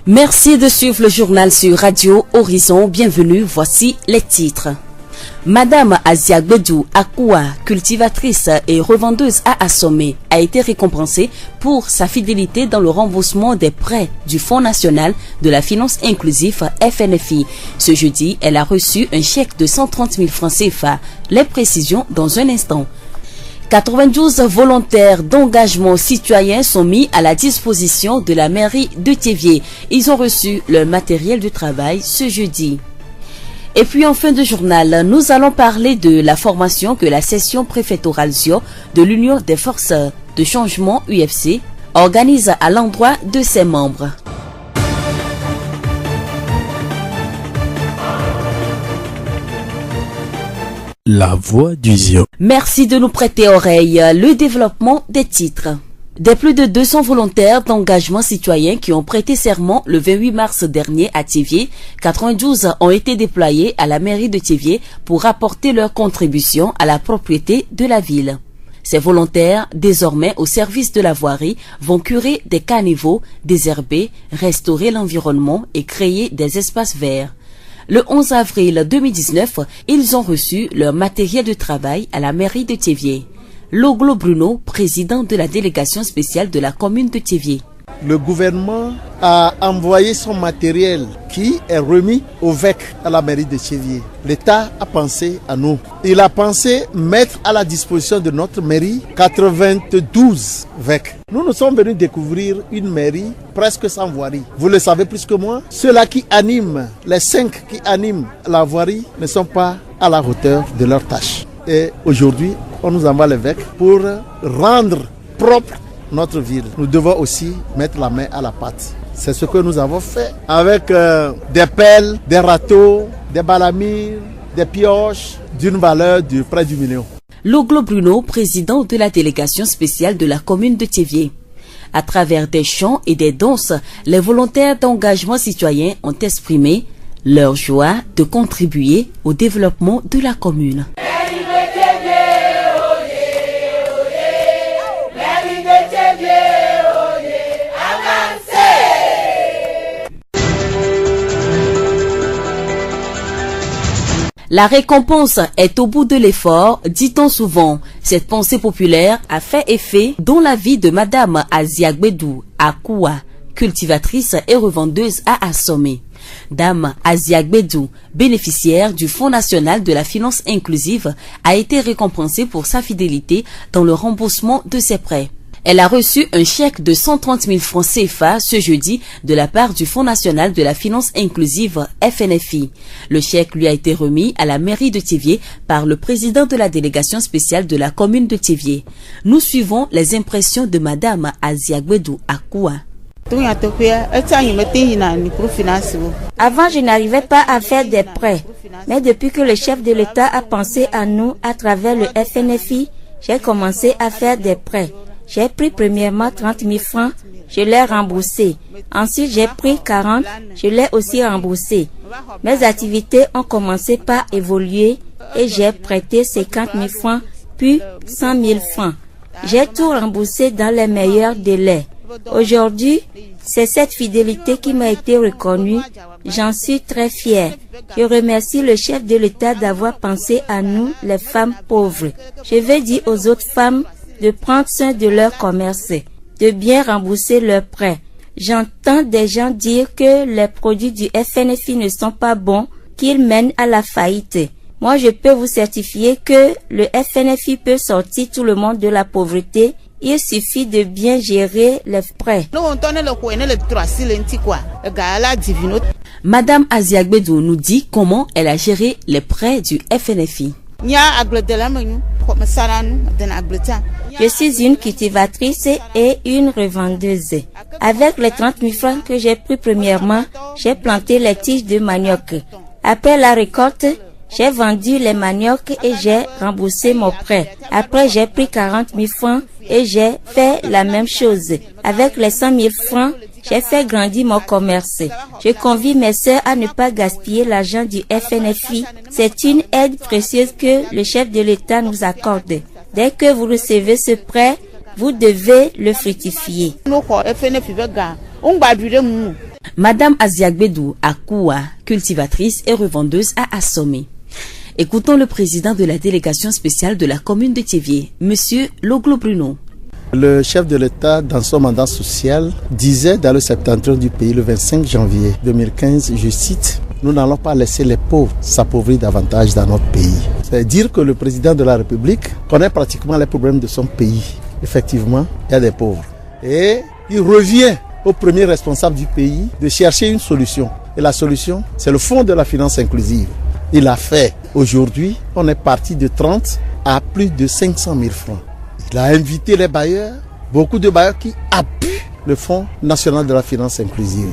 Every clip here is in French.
Merci de suivre le journal sur Radio Horizon. Bienvenue, voici les titres. Madame Asia Gbedou Akoua, cultivatrice et revendeuse à Assomé, a été récompensée pour sa fidélité dans le remboursement des prêts du Fonds national de la finance inclusive FNFI. Ce jeudi, elle a reçu un chèque de 130 000 francs CFA. Les précisions dans un instant. 92 volontaires d'engagement citoyen sont mis à la disposition de la mairie de Thiéviers. Ils ont reçu leur matériel de travail ce jeudi. Et puis en fin de journal, nous allons parler de la formation que la session préfectorale ZIO de l'Union des forces de changement UFC organise à l'endroit de ses membres. La voix du ZIO. Merci de nous prêter oreille. Le développement des titres. Des plus de 200 volontaires d'engagement citoyen qui ont prêté serment le 28 mars dernier à Thiéviers, 92 ont été déployés à la mairie de Thiéviers pour apporter leur contribution à la propriété de la ville. Ces volontaires, désormais au service de la voirie, vont curer des caniveaux, désherber, restaurer l'environnement et créer des espaces verts. Le 11 avril 2019, ils ont reçu leur matériel de travail à la mairie de Thiéviers. Loglo Bruno, président de la délégation spéciale de la commune de Thiéviers. Le gouvernement a envoyé son matériel qui est remis au VEC à la mairie de Thiéviers. L'État a pensé à nous. Il a pensé mettre à la disposition de notre mairie 92 VEC. Nous sommes venus découvrir une mairie presque sans voirie. Vous le savez plus que moi, ceux-là qui animent, les 5 qui animent la voirie ne sont pas à la hauteur de leur tâche. Et aujourd'hui, on nous envoie les VEC pour rendre propre notre ville. Nous devons aussi mettre la main à la pâte. C'est ce que nous avons fait avec des pelles, des râteaux, des balamines, des pioches d'une valeur de près du million. Loglo Bruno, président de la délégation spéciale de la commune de Thiéviers. À travers des chants et des danses, les volontaires d'engagement citoyen ont exprimé leur joie de contribuer au développement de la commune. La récompense est au bout de l'effort, dit-on souvent. Cette pensée populaire a fait effet dans la vie de Madame Asia Gbedou Akoua, cultivatrice et revendeuse à Assomé. Dame Asia Gbedou, bénéficiaire du Fonds national de la finance inclusive, a été récompensée pour sa fidélité dans le remboursement de ses prêts. Elle a reçu un chèque de 130 000 francs CFA ce jeudi de la part du Fonds national de la finance inclusive FNFI. Le chèque lui a été remis à la mairie de Thiéviers par le président de la délégation spéciale de la commune de Thiéviers. Nous suivons les impressions de Madame Asia Gbedou Akoua. Avant, je n'arrivais pas à faire des prêts, mais depuis que le chef de l'État a pensé à nous à travers le FNFI, j'ai commencé à faire des prêts. J'ai pris premièrement 30 000 francs, je l'ai remboursé. Ensuite, j'ai pris 40, je l'ai aussi remboursé. Mes activités ont commencé par évoluer et j'ai prêté 50 000 francs, puis 100 000 francs. J'ai tout remboursé dans les meilleurs délais. Aujourd'hui, c'est cette fidélité qui m'a été reconnue. J'en suis très fière. Je remercie le chef de l'État d'avoir pensé à nous, les femmes pauvres. Je veux dire aux autres femmes de prendre soin de leur commerce, de bien rembourser leurs prêts. J'entends des gens dire que les produits du FNFI ne sont pas bons, qu'ils mènent à la faillite. Moi, je peux vous certifier que le FNFI peut sortir tout le monde de la pauvreté. Il suffit de bien gérer les prêts. Madame Asia Gbedou nous dit comment elle a géré les prêts du FNFI. Je suis une cultivatrice et une revendeuse. Avec les 30 000 francs que j'ai pris premièrement, j'ai planté les tiges de manioc. Après la récolte, j'ai vendu les maniocs et j'ai remboursé mon prêt. Après, j'ai pris 40 000 francs et j'ai fait la même chose. Avec les 100 000 francs, j'ai fait grandir mon commerce. Je convie mes sœurs à ne pas gaspiller l'argent du FNFI. C'est une aide précieuse que le chef de l'État nous accorde. Dès que vous recevez ce prêt, vous devez le fructifier. Madame Aziagbedou Akoua, cultivatrice et revendeuse à Assomé. Écoutons le président de la délégation spéciale de la commune de Thiévié, Monsieur Loglo Bruno. Le chef de l'État, dans son mandat social, disait dans le septentrion du pays le 25 janvier 2015, je cite, « Nous n'allons pas laisser les pauvres s'appauvrir davantage dans notre pays. » C'est dire que le président de la République connaît pratiquement les problèmes de son pays. Effectivement, il y a des pauvres. Et il revient au premier responsable du pays de chercher une solution. Et la solution, c'est le fonds de la finance inclusive. Il a fait. Aujourd'hui, on est parti de 30 à plus de 500 000 francs. Il a invité les bailleurs, beaucoup de bailleurs qui appuient le Fonds national de la finance inclusive.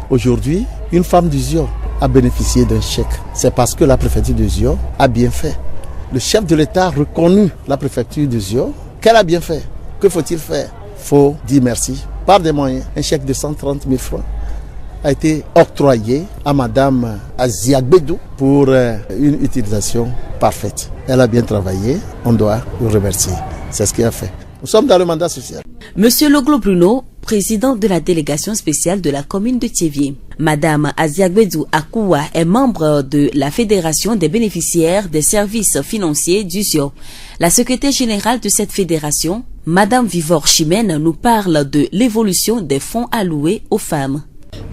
Aujourd'hui, une femme du Zio a bénéficié d'un chèque. C'est parce que la préfecture de Zio a bien fait. Le chef de l'État a reconnu la préfecture de Zio qu'elle a bien fait. Que faut-il faire? Il faut dire merci par des moyens. Un chèque de 130 000 francs a été octroyé à Madame Aziagbedou pour une utilisation parfaite. Elle a bien travaillé, on doit le remercier. C'est ce qu'il a fait. Nous sommes dans le mandat social. Monsieur Loglo Bruno, président de la délégation spéciale de la commune de Thiévié. Madame Aziagbedou Akoua est membre de la Fédération des bénéficiaires des services financiers du ZIO. La secrétaire générale de cette fédération, Madame Vivor Chimène, nous parle de l'évolution des fonds alloués aux femmes.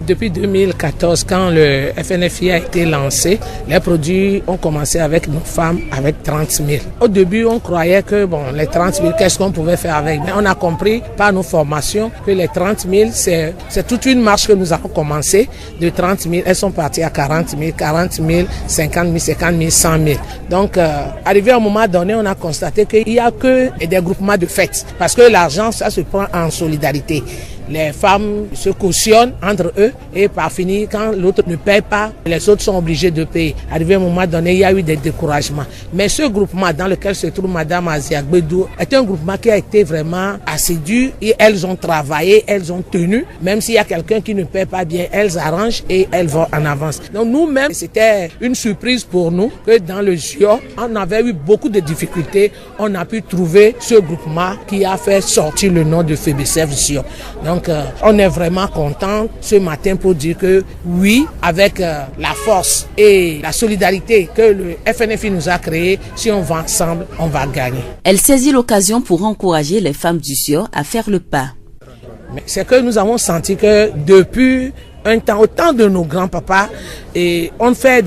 Depuis 2014, quand le FNFI a été lancé, les produits ont commencé avec nos femmes avec 30 000. Au début, on croyait que les 30 000, qu'est-ce qu'on pouvait faire avec? Mais on a compris par nos formations que les 30 000, c'est toute une marche que nous avons commencé. De 30 000, elles sont parties à 40 000, 40 000, 50 000, 50 000, 100 000. Donc, arrivé à un moment donné, on a constaté qu'il n'y a que des groupements de fêtes. Parce que l'argent, ça se prend en solidarité. Les femmes se cautionnent entre eux et par finir, quand l'autre ne paye pas, les autres sont obligés de payer. Arrivé à un moment donné, il y a eu des découragements. Mais ce groupement dans lequel se trouve Madame Aziagbedou est un groupement qui a été vraiment assidu et elles ont travaillé, elles ont tenu. Même s'il y a quelqu'un qui ne paye pas bien, elles arrangent et elles vont en avance. Donc nous-mêmes, c'était une surprise pour nous que dans le ZIO, on avait eu beaucoup de difficultés. On a pu trouver ce groupement qui a fait sortir le nom de FEBECEF ZIO. Donc, on est vraiment content ce matin pour dire que oui, avec la force et la solidarité que le FNFI nous a créée, si on va ensemble, on va gagner. Elle saisit l'occasion pour encourager les femmes du ZIO à faire le pas. C'est que nous avons senti que depuis un temps, au temps de nos grands-papas, et on fait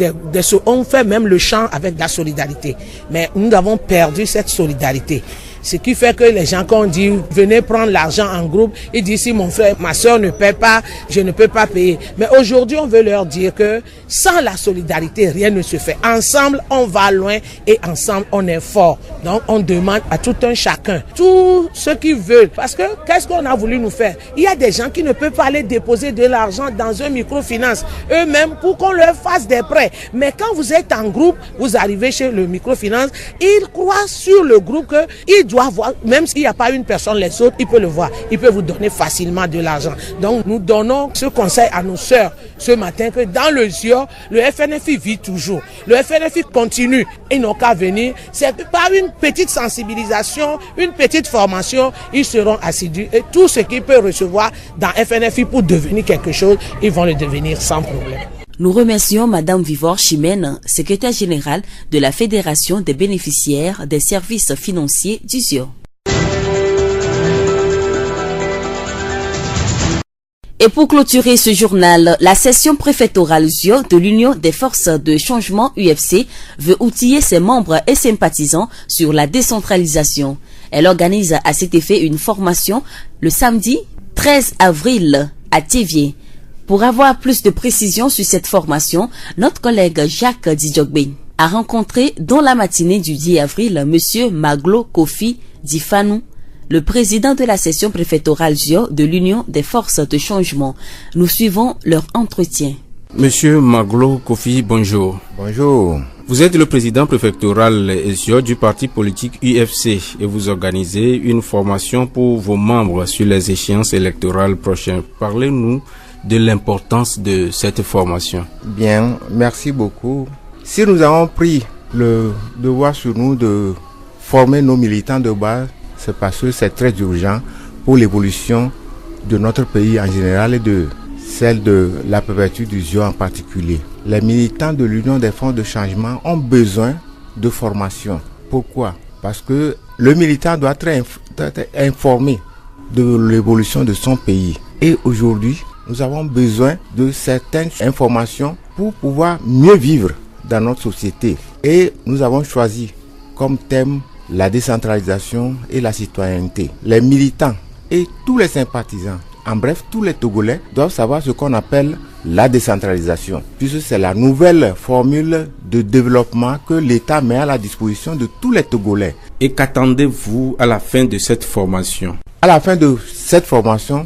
même le chant avec la solidarité. Mais nous avons perdu cette solidarité. Ce qui fait que les gens, quand on dit venez prendre l'argent en groupe, ils disent si mon frère, ma soeur ne paie pas, je ne peux pas payer. Mais aujourd'hui, on veut leur dire que sans la solidarité, rien ne se fait. Ensemble, on va loin et ensemble, on est fort. Donc, on demande à tout un chacun, tous ceux qui veulent. Parce que qu'est-ce qu'on a voulu nous faire? Il y a des gens qui ne peuvent pas aller déposer de l'argent dans un microfinance eux-mêmes pour qu'on leur fasse des prêts. Mais quand vous êtes en groupe, vous arrivez chez le microfinance, ils croient sur le groupe qu'ils doivent voir, même s'il n'y a pas une personne, les autres, ils peuvent le voir. Ils peuvent vous donner facilement de l'argent. Donc, nous donnons ce conseil à nos sœurs ce matin que dans le ZIO, le FNFI vit toujours. Le FNFI continue. Ils n'ont qu'à venir. C'est par une petite sensibilisation, une petite formation, ils seront assidus. Et tout ce qu'ils peuvent recevoir dans FNFI pour devenir quelque chose, ils vont le devenir sans problème. Nous remercions Madame Vivor Chimène, secrétaire générale de la Fédération des bénéficiaires des services financiers du ZIO. Et pour clôturer ce journal, la session préfectorale ZIO de l'Union des forces de changement UFC veut outiller ses membres et sympathisants sur la décentralisation. Elle organise à cet effet une formation le samedi 13 avril à Thiévié. Pour avoir plus de précisions sur cette formation, notre collègue Jacques Didjogbe a rencontré dans la matinée du 10 avril M. Maglo Kofi Difanou, le président de la session préfectorale ZIO de l'Union des forces de changement. Nous suivons leur entretien. Monsieur Maglo Kofi, bonjour. Bonjour. Vous êtes le président préfectoral ZIO du parti politique UFC et vous organisez une formation pour vos membres sur les échéances électorales prochaines. Parlez-nous de l'importance de cette formation. Bien, merci beaucoup. Si nous avons pris le devoir sur nous de former nos militants de base, c'est parce que c'est très urgent pour l'évolution de notre pays en général et de celle de la préfecture du ZIO en particulier. Les militants de l'Union des forces de changement ont besoin de formation. Pourquoi? Parce que le militant doit être informé de l'évolution de son pays. Et aujourd'hui, nous avons besoin de certaines informations pour pouvoir mieux vivre dans notre société. Et nous avons choisi comme thème la décentralisation et la citoyenneté. Les militants et tous les sympathisants, en bref, tous les Togolais doivent savoir ce qu'on appelle la décentralisation, puisque c'est la nouvelle formule de développement que l'État met à la disposition de tous les Togolais. Et qu'attendez-vous à la fin de cette formation? À la fin de cette formation,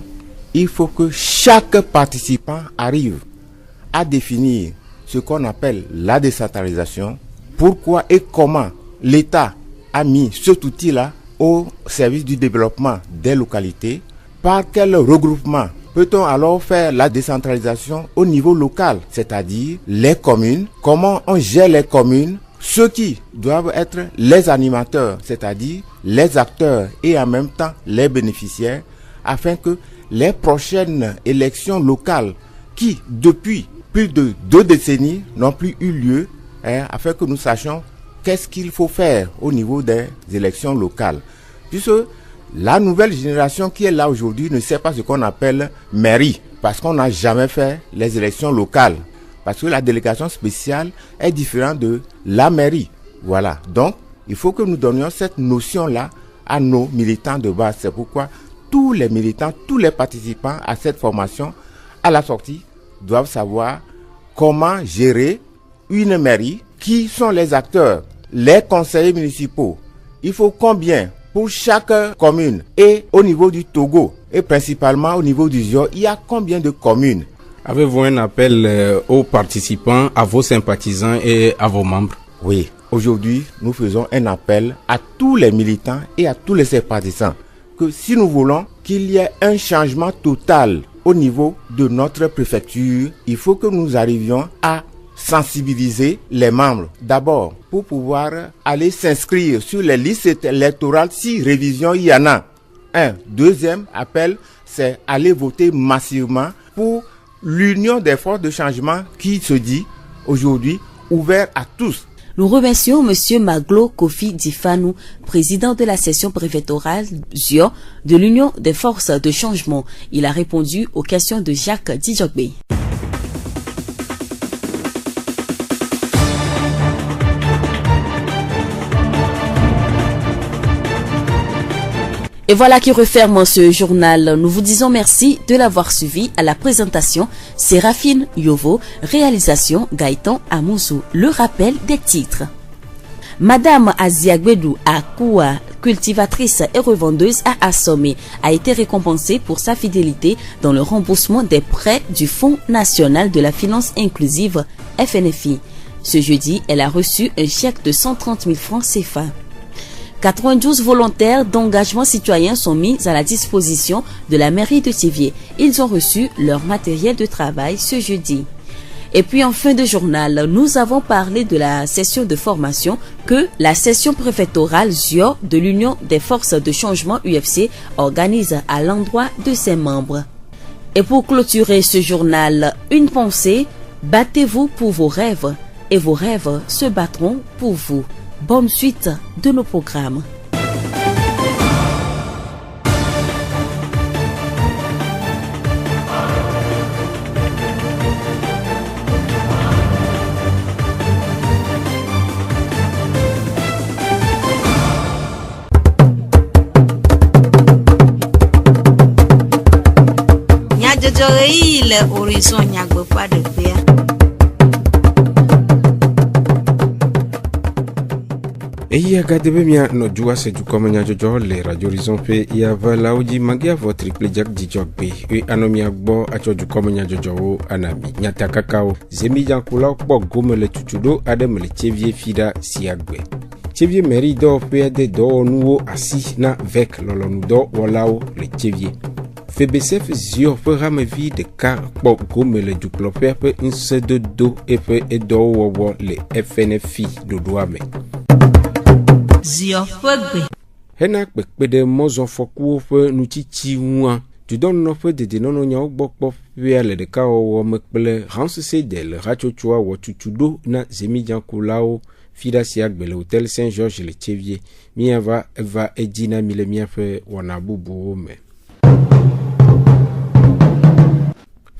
il faut que chaque participant arrive à définir ce qu'on appelle la décentralisation, pourquoi et comment l'État a mis cet outil-là au service du développement des localités, par quel regroupement peut-on alors faire la décentralisation au niveau local, c'est-à-dire les communes, comment on gère les communes, ceux qui doivent être les animateurs, c'est-à-dire les acteurs et en même temps les bénéficiaires, afin que les prochaines élections locales qui, depuis plus de 2 décennies, n'ont plus eu lieu, afin que nous sachions qu'est-ce qu'il faut faire au niveau des élections locales. Puisque la nouvelle génération qui est là aujourd'hui ne sait pas ce qu'on appelle mairie, parce qu'on n'a jamais fait les élections locales. Parce que la délégation spéciale est différente de la mairie. Voilà. Donc, il faut que nous donnions cette notion-là à nos militants de base. C'est pourquoi tous les militants, tous les participants à cette formation, à la sortie, doivent savoir comment gérer une mairie, qui sont les acteurs, les conseillers municipaux. Il faut combien pour chaque commune, et au niveau du Togo et principalement au niveau du ZIO, il y a combien de communes? Avez-vous un appel aux participants, à vos sympathisants et à vos membres? Oui, aujourd'hui nous faisons un appel à tous les militants et à tous les sympathisants que si nous voulons qu'il y ait un changement total au niveau de notre préfecture, il faut que nous arrivions à sensibiliser les membres. D'abord, pour pouvoir aller s'inscrire sur les listes électorales si révision il y en a. Un deuxième appel, c'est aller voter massivement pour l'Union des forces de changement qui se dit aujourd'hui ouvert à tous. Nous remercions M. Maglo Kofi Difanou, président de la session préfectorale ZIO de l'Union des forces de changement. Il a répondu aux questions de Jacques Dijogbe. Et voilà qui referme ce journal. Nous vous disons merci de l'avoir suivi. À la présentation, Séraphine Yovo, réalisation Gaëtan Amouzou. Le rappel des titres. Madame Aziagbedou Akoua, cultivatrice et revendeuse à Assomé, a été récompensée pour sa fidélité dans le remboursement des prêts du Fonds national de la finance inclusive FNFI. Ce jeudi, elle a reçu un chèque de 130 000 francs CFA. 92 volontaires d'engagement citoyen sont mis à la disposition de la mairie de Thiviers. Ils ont reçu leur matériel de travail ce jeudi. Et puis en fin de journal, nous avons parlé de la session de formation que la session préfectorale ZIO de l'Union des forces de changement UFC organise à l'endroit de ses membres. Et pour clôturer ce journal, une pensée, battez-vous pour vos rêves et vos rêves se battront pour vous. Bonne suite de nos programmes. Le horizon nyagbe pas de paix. Eya gadebe mia no jua se du komenya jojo le radio horizon pe ya vala uji magia vo triple jack di jogbe e anomia gbo acho du komenya jojo anabi nyata kakao zemi jankula kpo gome le tutudo adem le Thiviers fida siagbe Thiviers mairie do pe de do nuo asi na vek lolonu do wolao le Thiviers FBCF ZIO peut ramener de car pour gommer le duclopère peut une seule de dos et peut aider le FNFI de douame. ZIO peut Henak de mozo foku peut nous titi ouan Dudɔnunɔƒe dedienɔnɔnyawo gbɔ kpɔƒea le ɖekawɔwɔ me kple Hansese le hatsotsoa wɔ tutu ɖo na zemidzakulawo fi ɖe asi agbe le Hotel Saint-Georges le Tchevie. Míava eva edzi na mi le míaƒe wɔna bubuwo me.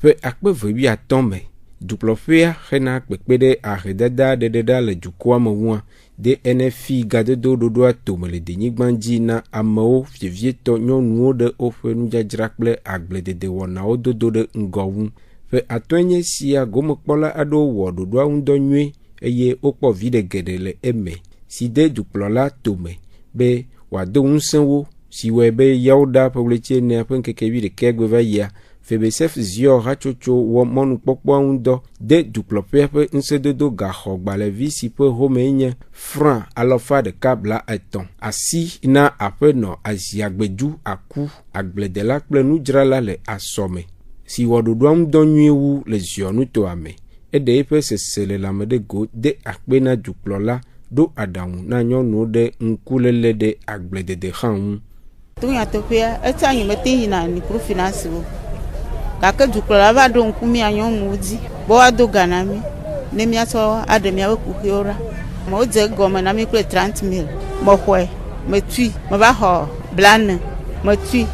Ƒe akpe 25 me, dukplɔƒea xena kpekpe ɖe ahedada ɖeɖeɖa le dukɔa me ŋua de NFI gadodo ɖoɖoa tome le denyigba dzi na amewo vievietɔ nyɔnuwo ɖe woƒe nudzadzra kple agbledede wɔnawo dodo ɖe ŋgɔ ŋu. Ƒe atɔ̃e nye sia gomekpɔla aɖewo wɔ ɖoɖoa ŋu dɔ nyuie eye wokpɔ viɖe geɖe le eme si de dukplɔla tome be wòado ŋusẽ wo si wɔe be yawo ɖa ƒe ɣleti enea ƒe ŋkeke 11 gbe va yia. Febesef Zio hatsotso wɔ mɔnukpɔkpɔa ŋu dɔ de dukplɔƒea ƒe ŋusẽdodo gaxɔ gbalẽvi si ƒe home nye franc 113 asi na aƒenɔ Aziagbedu Aku agbledela kple nudzrala le asɔme si wɔ ɖoɖoa ŋu dɔ nyuie wu le zionutoa me. Eɖe eƒe sese le lãme ɖe go de akpe na dukplɔla ɖo aɖaŋu na nyɔnuwo ɖe ŋkulele ɖe agbledede hã ŋu. Tunyatoƒea etsɔ anyimete yina microfinance wo. Gake dukplɔla va ɖo ŋku mía nyɔnuwo dzi be woado ga na mí ne míatsɔ aɖe míaƒe kuxiwo ɖa. Wodze gɔme na mí kple 30,000. Mexɔe, metui, meva xɔ blane, metui,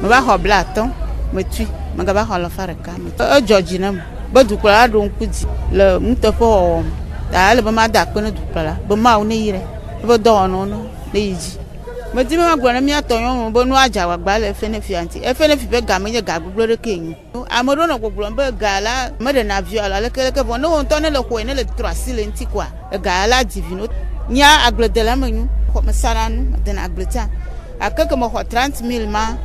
meva xɔ blatɔ, metui, megava xɔ 100. Edzɔ dzi na me be dukplɔla ɖo ŋku dzi le nuteƒe wɔwɔ me. Ta ele be mada akpe ne dukplɔla be mawo ne yi ɖe eƒe dɔwɔnuwo ne yi dzi. Medi me magblɔ ne míatɔ nyɔnu be nu adza agbagba le FNFI anti. FNFI ƒe game nye ga gbogbo ɖeke nyi. Ame ɖewo nɔ gbɔgblɔm be ga la meɖena vi alo aleke vɔ ne wo ŋutɔ ne le xɔe ne le trɔ asi le ŋuti koa ga la di vi no. Nya agbledela me nyu xɔ mesana nu medena agbletia. Akeke me xɔ 30,000 ma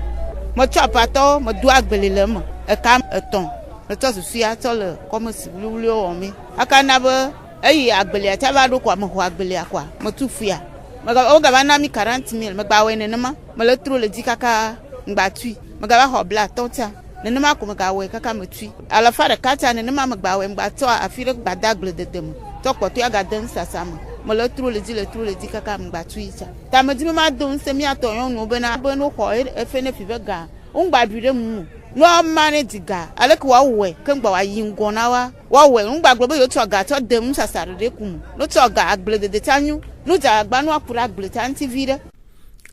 metsɔ apatɔwo medo agbeli le me. Eka 3 metsɔ susua tsɔ le kɔmesi wuliwuliwo wɔ mi. Aka na be eyi agbelia tia va ɖo koa me xɔ agbelia koa metu fuya. Ogava na mi 40,000 megbawoe nenema mele tro le dzi kaka ngbatui megava xɔ blatɔ tia nenema ko megawoe kaka metui 100 tia nenema megbawoe ngbatɔ afi ɖe gbada agbledede me tɔ kpɔtɔe gade ŋusasa me mele tro le dzi kaka ngbatui tia ta medi me ma do ŋusẽ míatɔ nyɔnuwo bena be no xɔ FNFI ƒe ga ŋugbadui ɖe mu no mane diga aleke woawɔe ke ŋgba wayi ŋgɔ na woawɔe ŋugbagblɔ be yotsɔ ga tsɔ de ŋusasa ɖe kumu no tsɔ ga agbledede tia nyu nuja gbanu akura agbleta ŋuti vi ɖe.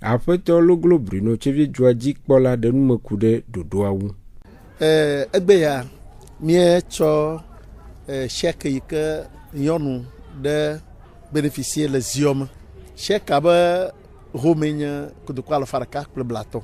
Aƒetɔ Loglo Bruno Tcheviedzua dzikpɔla ɖe numeku ɖe ɖoɖoa ŋu. Egbe ya míetsɔ chèque yi ke nyɔnu ɖe bénéficier le Zio me. Chèque be home nye kotoku 100 kple blatɔ.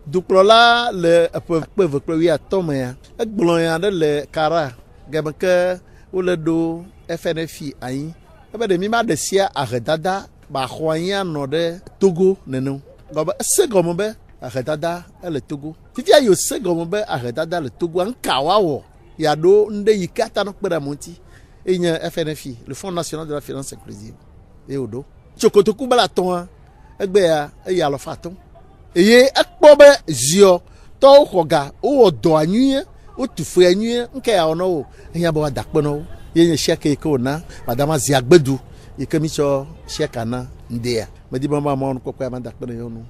Dukplɔla le eƒe 20 me ya egblɔ ya ɖe le Kara game ke wole ɖo FNFI anyi. Ebe de mi ma de sia ahedada ba xɔ anyi anɔ ɖe Togo nene. Gɔbe se gɔme be ahedada ele Togo. Fifia yo se gɔme be ahedada le Togo nka wawɔ ya ɖo nde yi ke ata no kpe ɖe monti. Enye FNFI, le Fonds national de la finance inclusive. E woɖo. Tsokotoku bla tɔa egbe ya eyi 100. Eye ekpɔ be Zio tɔwo xɔ ga wowɔ dɔ anyuie, wotu fe anyuie nke ya wɔna wo. Enya be wada kpe na wo. Yenye chèque ke wona madame Aziagbedu yike mi tsɔ chèque na ndea medi mama mo ko ko ma da kpe yonu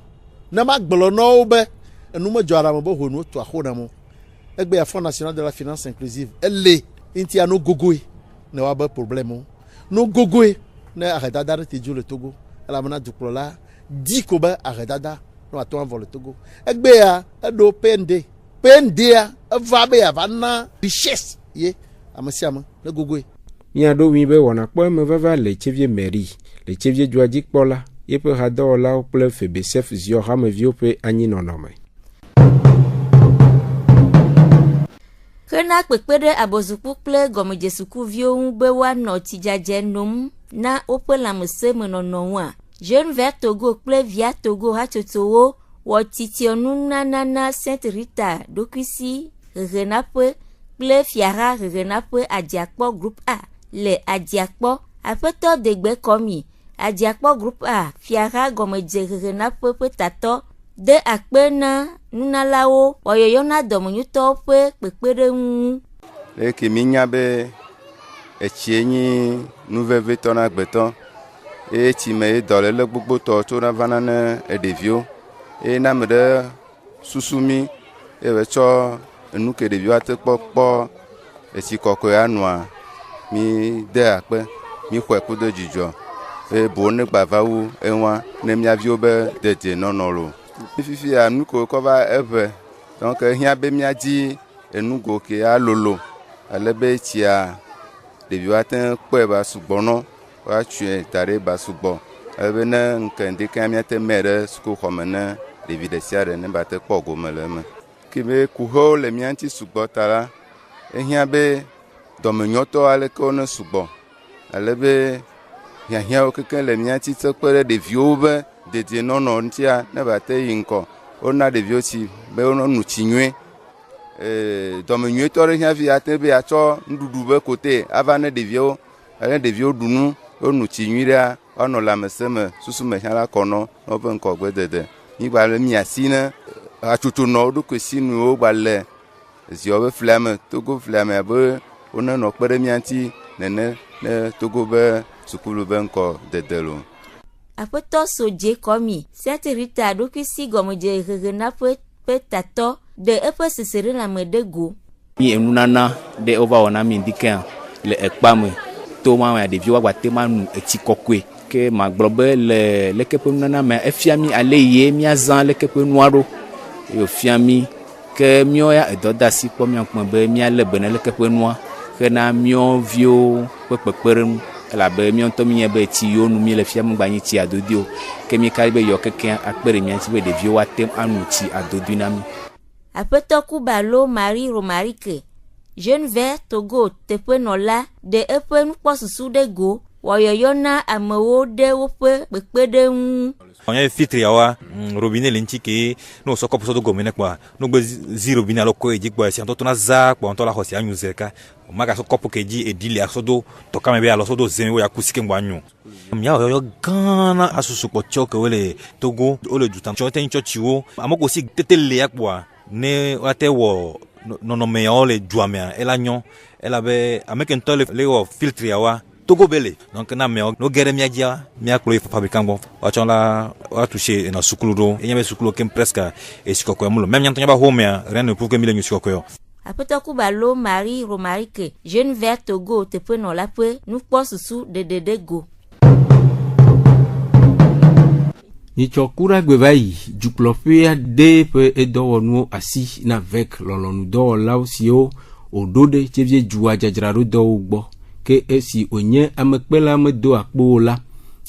na ma gblo no be enu me jora mo bo honu to ahona mo egbe ya Fonds national de la finance inclusive ele inti ano gogoe ne wa ba problème no gogoe ne arredada te ju le Togo ala mena duklola di ko ba arredada no ato envol le Togo egbe ya edo PND a va be ya va na richesse ye amasiama le gogoe mia do mi be wona kpɔ me vava le Tchevie mairie le Tchevie dzua dzikpɔla yeƒe hadɔwɔlawo kple Febesef Zio hameviwo ƒe anyinɔnɔme. Hena kpekpe ɖe abɔzukpu kple gɔmedzesukuviwo ŋu be woanɔ tsidzadze nom na woƒe lãmesẽmenɔnɔ ŋua. Jeune Vert Togo kple Via Togo hatsotsowo wɔ titiɔnunana na Sainte Rita ɖokuisi hehenaƒe kple fiara hehenaƒe Adiakpɔ Group A le Adiakpɔ. Aƒetɔ Degbe Kɔmi Adiakpɔ Group A fiara gɔmedze hehenaƒe ƒe tatɔ de akpe na nunalawo wɔyɔyɔna dɔmenyutɔwo ƒe kpekpeɖeŋu. Eke mi nya be etsie nyi nuvevetɔ na gbetɔ eye tsi me ye dɔléle gbogbotɔ tso na vana ne ɖeviwo eye na me ɖe susu mi eve tsɔ enu ke ɖeviwo ate kpɔkpɔ etsi kɔkɔe anɔa mi de akpe mi xɔe kudo dzidzɔ eye boŋ ne gbava wu ewa ne miaviwo be dede nɔnɔ lo. Fifia nu ko kɔ va eve donc hiã be miadzi enugo ke alolo ale be tsia ɖeviwo ate kpɔe ba sugbɔ nɔ woatsɔe da ɖe ba sugbɔ ale be ne ŋke ŋdeke miate mɛ ɖe sukuxɔme ne ɖevi ɖe sia ɖe ne ba te kpɔ gome le eme. Ke be kuhewo le mia ŋuti sugbɔ ta la ehiã be dɔmenyɔtɔ aleke wo ne sugbɔ ale be hiãhiãwo kekeŋ le mia ŋuti tse kpe ɖe ɖeviwo be dedienɔnɔ ŋutia ne ba te yi ŋkɔ wona ɖeviwo tsi be wonu tsi nyuie. Dɔmenyuietɔ ɖe hiãvi ate be atsɔ nuɖuɖu be kote ava ne ɖeviwo ɖu nu wonu tsi nyui ɖea woanɔ lãmesẽ me susu me hiã la kɔnɔ woƒe ŋkɔgbedede. Mi gba le miasi ne hatsotso nɔ wo ɖokui si nuwo gba le ziɔ be flia me Togo flia me abe wonenɔ kpe ɖe mia ŋuti nene ne Togo be sukulu be ŋkɔdede lo. Aƒetɔ Sodje Kɔmi, Sainte Rita ɖokui si gɔmedzehehe na ƒe tatɔ de eƒe seseɖelãme ɖe go. Mi enunana ɖe wova wɔna mi ŋdikea le ekpa me to ma ɖeviwo agbate ma nu etsi kɔkɔe ke magblɔ be le leke ƒe nunana me efia mi ale ye miazã leke ƒe nua ɖo yofia mi ke miɔ ya edɔ de asi kpɔ miakpɔ be mialé be ne leke ƒe nua hena miɔ viwo ƒe kpekpeɖeŋu elabe miɔ ŋutɔ minye be tsi yiwo nu mi le fia gbanye tsi adodio ke mi ka be yɔ keke akpe ɖe mia ŋuti be ɖeviwo ate anu tsi adodui na mi. Aƒetɔ Kubalo Marie Romarike, Jeune Vert Togo teƒe nɔla de eƒe nukpɔsusu ɖe go wɔyɔyɔ na amewo ɖe woƒe kpekpeɖeŋu. Onye filtre yawa robinet le ŋuti ke no so kɔpu so do gome ne kpa no gbe zi robinet alo ko edzi kpa si anto na za kpa anto la xɔ si anyu zeka o maga so kɔpu ke dzi edili aso do to kame be alo so do zemi wo ya kusi ke ngba anyu mia yo gana asusu kpɔ tsɔ ke wo le Togo wo le dutan tsɔ te tsɔ tsiwo amoko si tete le akpa ne wa te wɔ nɔnɔme yawo le duamea ela nyɔ ela be ameke ŋutɔ le wɔ filtre yawa Togo bele donc na me no gere mia dia mia klo fabricant bon wa chonla wa toucher na sukulu do e nyame sukulu kem presque e sikoko mulo même nyanto nyaba home rien ne prouve que mi le sikoko yo. Aƒetɔ Kubalo Marie Romarike, Jeune Vert Togo teƒe nɔla ƒe nukpɔsusu ɖeɖeɖe go. Nitsɔ kura gbeva yi dukplɔƒea de ƒe edɔwɔnuwo asi na vek lɔlɔnudɔwɔlawo siwo oɖo ɖe tsevie dzua dzadzraɖo dɔwo gbɔ. Ke esi onye amekpela medo akpo la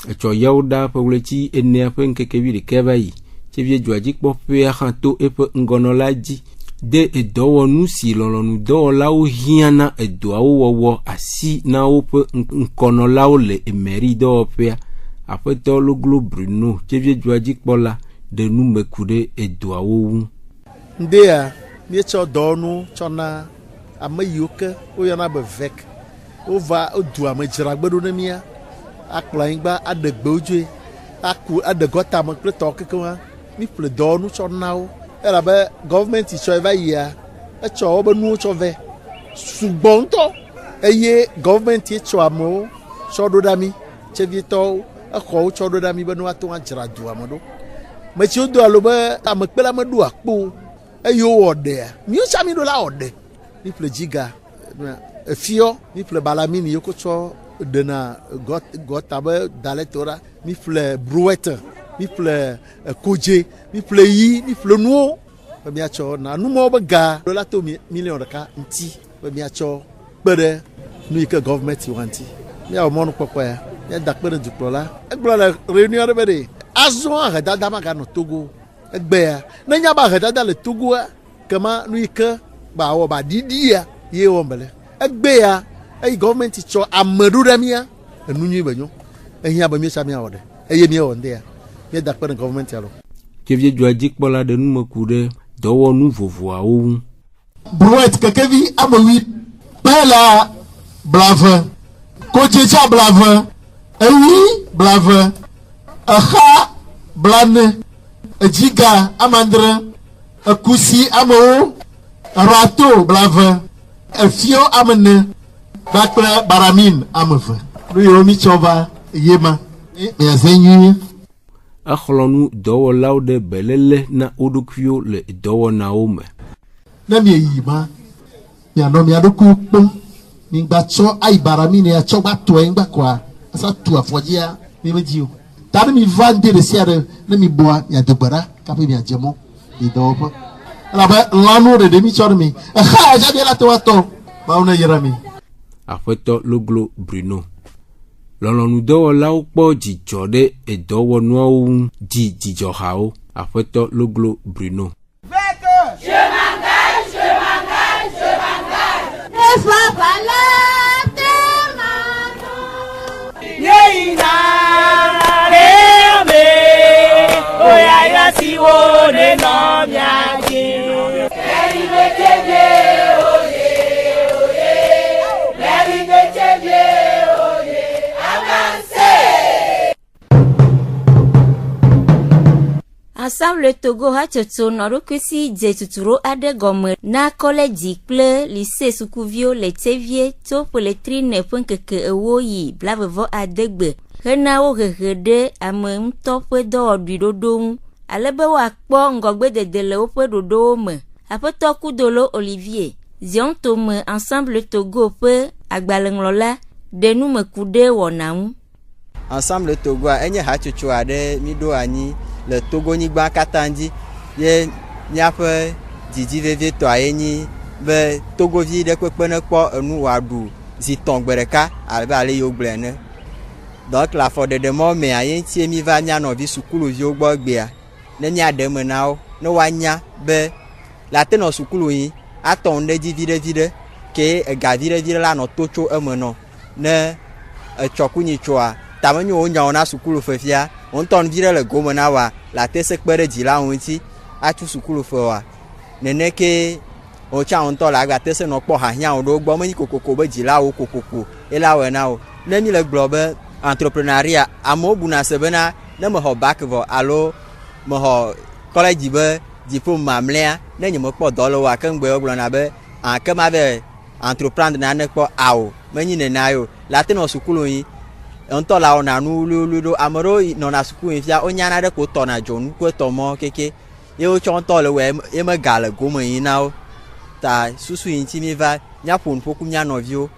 etsɔ yawo ɖa ƒe ɣleti enea ƒe ŋkekevi ɖeka va yi tsevie dzɔadzikpɔƒea hã to eƒe ŋgɔnɔla dzi de edɔwɔnu si lɔlɔnudɔwɔlawo hiãna edɔawo wɔwɔ asi na woƒe ŋkɔnɔlawo le emeri dɔwɔƒea. Aƒetɔ Loglo Bruno tsevie dzɔadzikpɔla de nume ku ɖe edɔawo ŋu. Ndea mietsɔ dɔwɔnu tsɔna ame yiwo ke woyɔna be vek ova odua me dzragbe ɖo ne mia akplɔ anyigba aɖe gbewo dzoe aku aɖe gɔta me kple tɔ kekeŋa mi ƒle dɔwɔnu tsɔ na wo elabe gɔvmenti tsɔe va yia etsɔ wobe nuwo tsɔ vɛ sugbɔ ŋutɔ eye gɔvmenti tsɔ amewo tsɔ ɖo ɖa mi tsevietɔwo exɔwo tsɔ ɖo ɖa mi be ne woato adzra dua me ɖo metsiwo do alo be amekpela meɖo akpo eye wowɔ ɖea miwo tsa mi ɖo la wɔ ɖe mi ƒle dziga Fio, mi ƒle balamini yoko tsɔ ɖena gɔta be dalɛtora mi ƒle brouette mi ƒle kodze mi ƒle yi mi ƒle nuwo be miatsɔ na numɔwo be ga ɖo la to million ɖeka ŋuti be miatsɔ kpe ɖe nu yi ke gɔvmenti wa ŋuti miawɔ mɔnukpɔkpɔ ya miada kpe ɖe dukplɔla egblɔ le réunion ɖe be ɖe azɔ ahedada maganɔ Togo egbea ne nya be ahedada le Togoa kema nu yi ke ba wɔ ba ɖiɖi ya ye wɔm bele egbea eyi gɔvmenti tsɔ ame ɖo ɖe mia enu nyui be nyo ehiã be mietsa miawɔ ɖe eye miawɔ ndea mieda kpe ɖe gɔvmenti alo. Tsevie dzɔadzikpɔla ɖe nume ku ɖe dɔwɔnu vovoawo ŋu. Brouette kekevi amewi pela blave kodzetsa blave eyi blave exa blane edziga amandre ekusi amewo rato blave efio amene kpakple baramin ameve nu yiwo mi tsɔ va yema miaze nyuie. Exlɔnu dɔwɔlawo ɖe belele na wo ɖokuiwo le dɔwɔnawo me. na mi yi ma mi ano mi ado ku pon mi gba cho ai barami ne cho gba to en gba kwa asa tu afojia mi meji o tani mi vande de siare na mi boa mi adegbara ka pe mi ajemo mi do po la ba lanu de mi cho mi ha ja de la to ba una yera mi afeto loglo Bruno lɔlɔnu dɔwɔlawo kpɔ dzidzɔ ɖe edɔwɔnuawo ŋu di dzidzɔ ha wo afeto loglo Bruno. Ensemble le Togo a tsoto norokusi dze tuturo ade gome na collège kple lycée sukuvio le tevie to poletrine punkeke ewo yi blavevo adegbe hena wo hehe de ame ŋutɔ ƒe dɔwɔɖuiɖoɖo ŋu alebe woakpɔ ŋgɔgbedede le woƒe ɖoɖowo me. Aƒetɔ Kudolo Olivier zion tome Ensemble le Togo ƒe agbalẽŋlɔla de numeku ɖe wɔna ŋu. Ensemble le Togo enye hatsotso aɖe mi ɖo anyi le Togonyigba katã dzi ye míaƒe didi vevietɔ ye nyi be Togovi ɖe kpekpe ne kpɔ enu wòaɖu zi tɔ̃ gbe ɖeka abe ale yiwo gblɔe ene. Donc le afɔɖeɖe mɔ mea ye ŋutie mi va mía nɔvi sukuluviwo gbɔ gbea ne míaɖe me na wo ne woanya be le ate nɔ sukulu yi atɔ nu ɖe dzi viɖe ke ega viɖe la nɔ to tso eme nɔ ne etsɔkunyitsoa tame nyo wo nyawo na sukulu fefia wo ŋutɔ nu viɖe le gome na wa le ate se kpe ɖe dzilawo ŋuti atsu sukulu fe wa neneke wo tsã wo ŋutɔ le agate se nɔ kpɔ hahiãwo ɖe wo gbɔ menyi kokoko be dzilawo kokoko ela wɔe na wo ne mi le gblɔ be entrepreneuria amewo buna se bena ne mexɔ bac vɔ alo mexɔ collège be diplôme mamlɛa ne nye mekpɔ dɔ le wo ake ŋgbe wo gblɔna be ke mave entreprendre nane kpɔ awo menyi nena yo le ate nɔ sukulu yi ŋutɔ la wɔna nu wuliwuli ɖo ame ɖewo nɔna sukulu yi fia wonyana ɖe ko tɔna dzonu ko tɔmɔ keke ye wotsɔ ŋutɔ le wɔ ye mega le gome yi na wo ta susu yi ŋuti mi va míaƒo nu ƒoku mía nɔviwo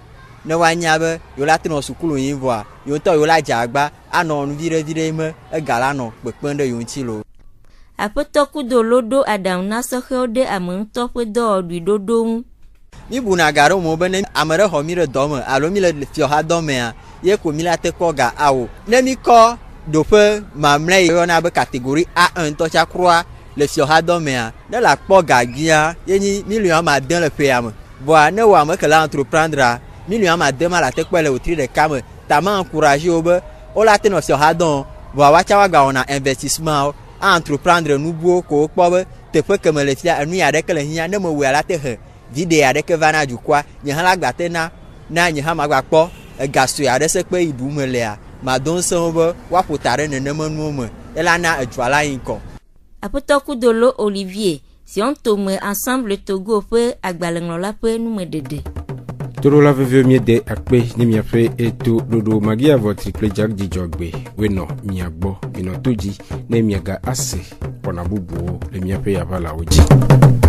ne woanya be yewo la te nɔ sukulu yi vɔa yewo ŋutɔ yewo la dze agba anɔ nu viɖe me ega la nɔ kpekpem ɖe yewo ŋuti lo. Aƒetɔ Kudolo ɖo aɖaŋu na sɔhɛwo ɖe ame ŋutɔ ƒe dɔwɔɖuiɖoɖo ŋu. Mi buna ga ɖe mo be ne ame ɖe xɔ mi ɖe dɔ me alo mi le fiɔha dɔ mea ye ko mi la te kɔ ga awo ne mi kɔ ɖoƒe mamlɛ yi yɔna be catégorie A1 ŋutɔ tsa kroa le fiɔha dɔ mea ne la kpɔ gagbia ye nyi million ade le ƒea me vɔa ne wɔ ame ke la entreprendre million ade ma la te kpɔ le wotri ɖeka me ta ma encourage wo be wo la te nɔ fiɔha dɔ vɔa woatsã wa gba wɔna investissement wo a entreprendre nubuwo ko kpɔ be teƒe ke me le fia enu ya ɖeke le hiã ne me wɔe la te he video aɖeke va na dukɔa nye hã la gba te na nye hã ma gba kpɔ ega sue aɖe se kpe yi ɖu me lea mado ŋusẽ wo be woaƒo ta ɖe nenema nuwo me elana edua la yi ŋkɔ. Aƒetɔ Kudolo Olivier zion tome Ensemble Togo ƒe agbalẽŋlɔla ƒe numeɖeɖe. Toro la vevio miede akpe ne miaƒe eto ɖoɖo magia vɔtri kple jak dzidzɔgbe wenɔ mia gbɔ minɔ to dzi ne miaga ase kɔna bubuwo le miaƒe yavalawo dzi.